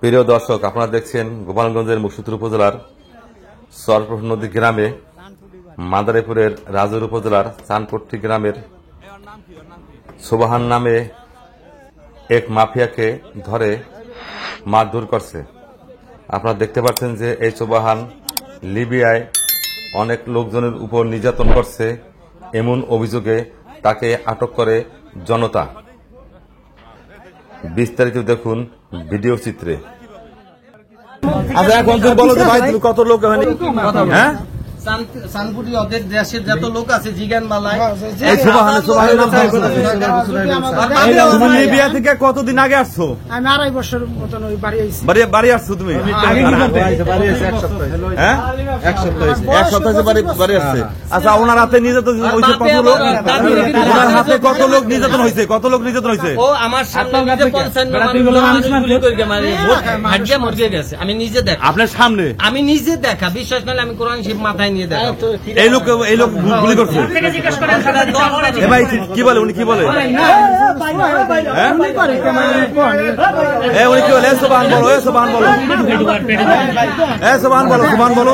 প্রিয় দর্শক, আপনারা দেখছেন গোপালগঞ্জের মুকসুদপুর উপজেলার সরপ্রহর নদী গ্রামে মাদারীপুরের রাজুর উপজেলার চানপট্টি গ্রামের সোবাহান নামে এক মাফিয়াকে ধরে মারধর করছে। আপনারা দেখতে পাচ্ছেন যে এই সোবাহান লিবিয়ায় অনেক লোকজনের উপর নির্যাতন করছে, এমন অভিযোগে তাকে আটক করে জনতা। বিস্তারিত দেখুন ভিডিও চিত্রে। আচ্ছা, এখন তুমি বলো যে ভাই তুমি কত লোক হ্যাঁ সানপুরি ওদের দেশের যত লোক আছে জিগান বালায় এই তুমি লিবিয়া থেকে কতদিন আগে আসছো? আমি 2.5 বছর মতন ওই বাড়ি আইছি। বাড়ি আসছো তুমি? হ্যাঁ, এক সপ্তাহ বাড়ি আসছে। আচ্ছা, ওনার হাতে নির্যাতন হয়েছে কত লোক? ওনার হাতে কত লোক নির্যাতন হয়েছে? কত লোক নির্যাতন হয়েছে? ও আমার সামনে নিজে 55 মানুষ গুলি করে মারে ভাগ্যে মরে গেছে। আমি নিজে দেখা, আপনার সামনে আমি নিজে দেখা, বিশ্বাস না আমি কোরআন শরীফ মাথায় নিয়ে দেখা। এই লোক গুলি করছে। এ ভাই কি বলে, উনি কি বলে? উনি কি বলে? সোবাহান বলো, সোবাহান বলো, সোবাহান বলো, সোবাহান বলো।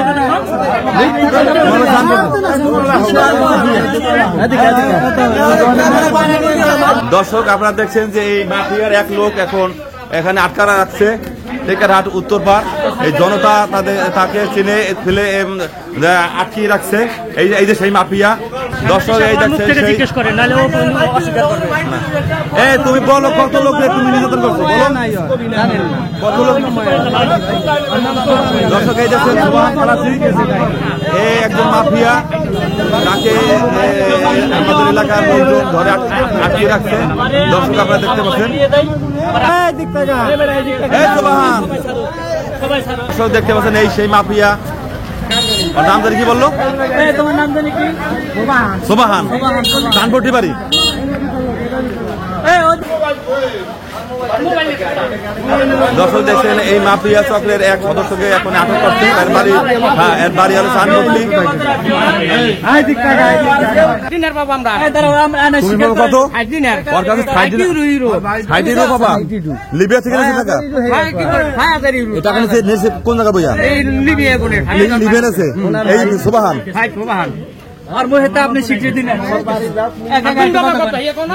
দর্শক, আপনারা দেখছেন যে এই মাফিয়ার এক লোক এখন এখানে আটকা রাখছে টেকারহাট উত্তরপাড়। এই জনতা তাকে চিনে ফেলে আটকিয়ে রাখছে। এই যে সেই মাফিয়া। দর্শক, এই দেখছেন তুমি বলো কত লোক তুমি নির্যাতন করছো, বলো কত লোক? দর্শক, এই দেখছেন এই একজন মাফিয়া, তাকে আমাদের এলাকার লোকজন ধরে আটকিয়ে রাখছে। দর্শক, আপনারা দেখতে পাচ্ছেন দেখতে পাচ্ছেন এই সেই মাফিয়া। নাম জানি কি বললো? তোমার নাম জানি কি? সোবাহান, চানপট্টি বাড়ি। দর্শক দেখছেন এই মাফিয়া চক্রের এক সদস্যকে এখন আটক করছে। এর বাড়ি হলো চানপট্টি। তুমি বলো কত? বাবা লিবিয়া থেকে টাকা কোন জায়গা বইয়া লিবিয়া আছে এই সোবাহান।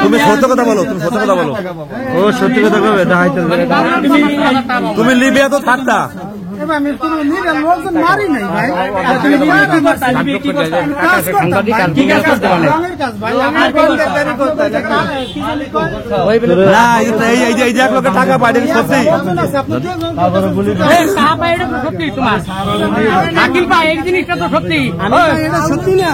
তুমি সত্য কথা বলো, তুমি সত্য কথা বলো। ও সত্যি কথা বলবে। তুমি লিবিয়া তো থাকতা। আমি কোনো লোকজন মারি নাই ভাই। এই যে এক লোকের টাকা পাই সত্যি সত্যি না।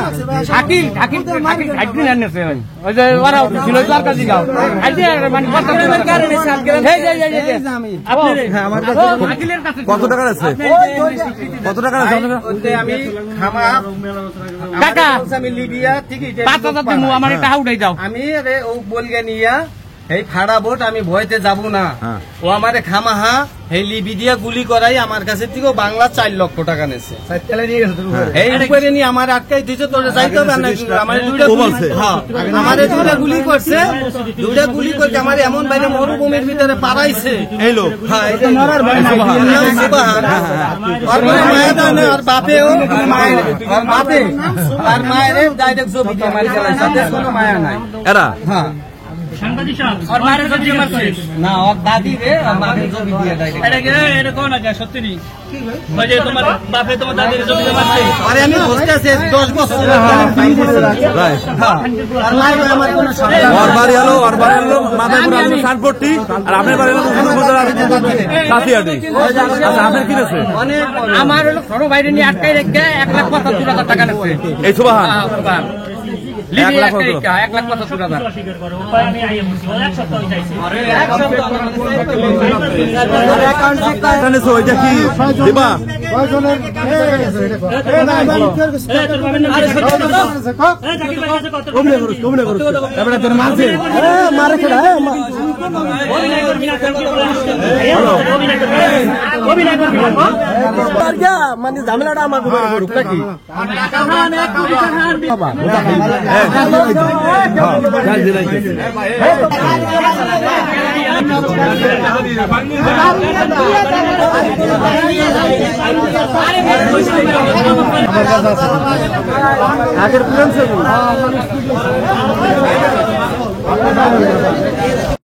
কত টাকা আছে? কত টাকা আছে? আমি লিবিয়া থেকে 5,000 দিমু, আমার টাকা উঠাই দাও। আমি ও বলগে নিয়া এই খাড়া ভোট আমি ভয়তে যাব না। ও আমারে খামাহা এই লিবিয়া গুলি করাই আমার কাছে থেকে বাংলা 4 লক্ষ টাকা নেছে। এই উপরে নিয়ে আমার আটকাই দিতে তোরে যাইতে হবে না। আমারে দুইটা গুলি করছে, দুইটা গুলি করে আমার এমন বাইরে মরুভূমির ভিতরে পারাইছে। এই লোক মরার ভাই আর বাপেও আর মায়ের ডাইরেক্ট জমি দিয়ে মারি চালাইছে, কোনো মায়া নাই এরা। হ্যাঁ, না ওর দাদি রে মায়ের জমি দিয়ে আরে আমি বলতেছি 10 বছর চানপট্টি আর আপনার বাড়ি হলো কাশিয়াটি। আচ্ছা, আপনার কি আছে? আমার হলো ছোট বাইরে নিয়ে আটকাই রেখে 1,75,000 টাকা নেছে এই সোবাহান। 1,75,000 ওইটা কি দিবা? মানে ঝামেলাটা আমার করুক নাকি? আগের পুরান ছবি